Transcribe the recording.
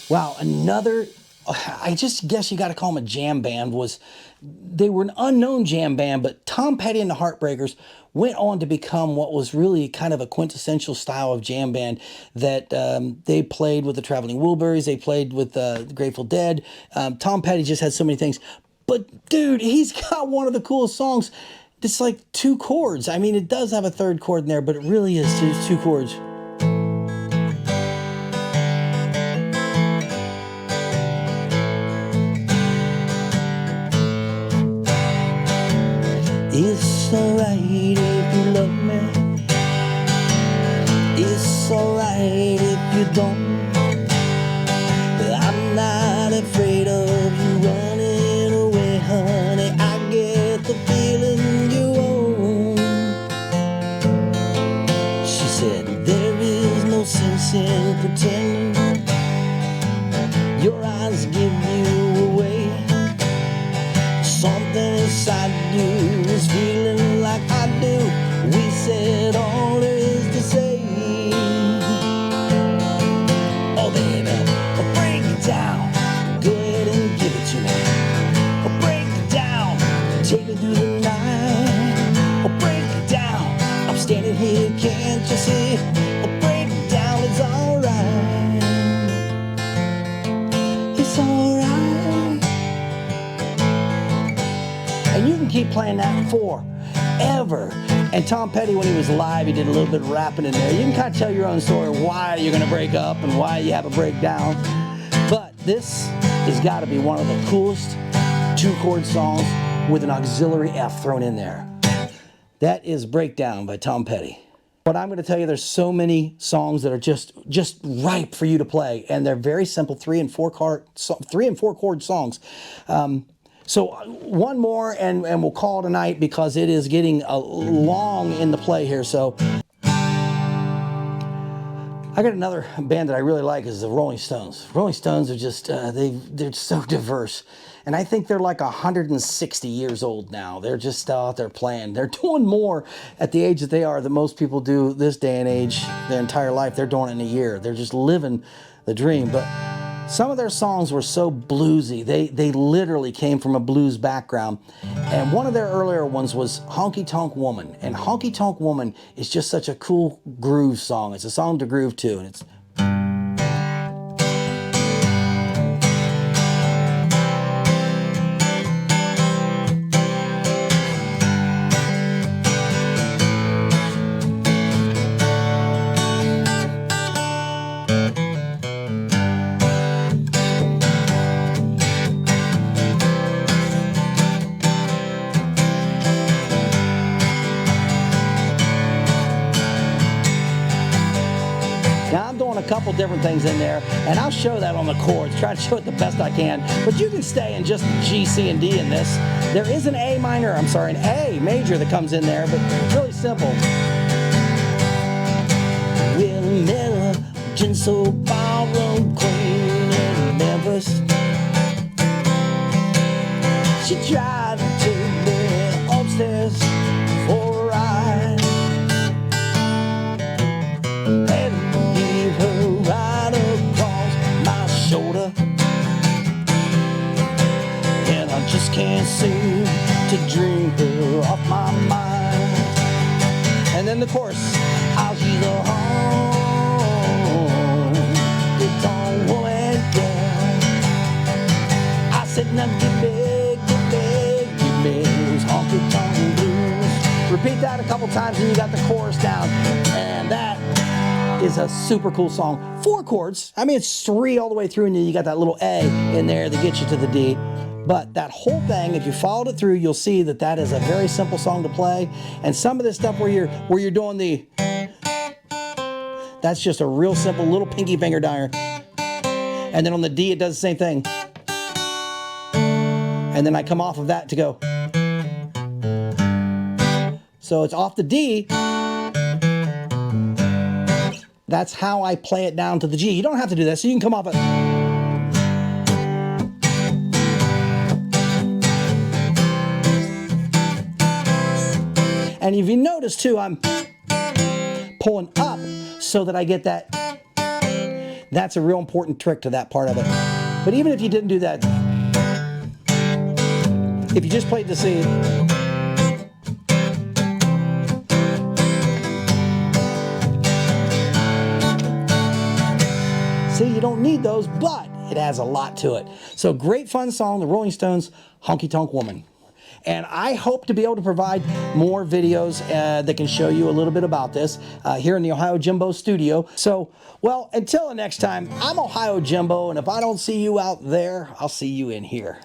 Wow, another, I just guess you got to call them a jam band, they were an unknown jam band, but Tom Petty and the Heartbreakers went on to become what was really kind of a quintessential style of jam band that they played with the Traveling Wilburys, they played with the Grateful Dead. Tom Petty just had so many things. But dude, he's got one of the coolest songs. It's like 2 chords. I mean, it does have a 3rd chord in there, but it really is just 2 chords. It's alright if you love me. It's alright if you don't. I'm not afraid of you running away, honey. I get the feeling you own. She said, there is no sense in pretending. Your eyes give you away. Something inside you is feeling like I do. We said all there is to say. Oh baby, break it down. Go ahead and give it to me. Break it down. Take me through the night. Break it down. I'm standing here, can't you see? Break it down, it's alright. It's alright. And you can keep playing that forever. And Tom Petty, when he was alive, he did a little bit of rapping in there. You can kind of tell your own story of why you're going to break up and why you have a breakdown. But this has got to be one of the coolest 2-chord songs with an auxiliary F thrown in there. That is Breakdown by Tom Petty. But I'm going to tell you, there's so many songs that are just ripe for you to play, and they're very simple 3 and 4 chord songs. So one more, and we'll call it a night because it is getting long in the play here. So I got another band that I really like is the Rolling Stones. Rolling Stones are just, they're so diverse. And I think they're like 160 years old now. They're just out there playing. They're doing more at the age that they are than most people do this day and age their entire life. They're doing it in a year. They're just living the dream. But some of their songs were so bluesy. They literally came from a blues background. And one of their earlier ones was Honky Tonk Woman. And Honky Tonk Woman is just such a cool groove song. It's a song to groove to, and it's a couple different things in there, and I'll show that on the chords, try to show it the best I can, but you can stay in just G, C, and D in this. There is an A minor, I'm sorry, an A major that comes in there, but really simple. Will Miller, Jinso, Ballroom Queen in Memphis. She tried to take me upstairs for a ride. Shoulder, and I just can't seem to dream her off my mind. And then the chorus, how she's a honky tonk woman, yeah. I said, now give me those honky tonk blues. Repeat that a couple times and you got the chorus down, and that is a super cool song. 4 chords. I mean, it's 3 all the way through, and then you got that little A in there that gets you to the D. But that whole thing, if you followed it through, you'll see that that is a very simple song to play. And some of this stuff where you're doing the, that's just a real simple little pinky finger downer. And then on the D, it does the same thing. And then I come off of that to go. So it's off the D. That's how I play it down to the G. You don't have to do that, so you can come off it. And if you notice too, I'm pulling up so that I get that. That's a real important trick to that part of it. But even if you didn't do that, if you just played the C, see, you don't need those, but it has a lot to it. So great fun song, the Rolling Stones, Honky Tonk Woman. And I hope to be able to provide more videos that can show you a little bit about this here in the Ohio Jimbo studio. So, well, until the next time, I'm Ohio Jimbo, and if I don't see you out there, I'll see you in here.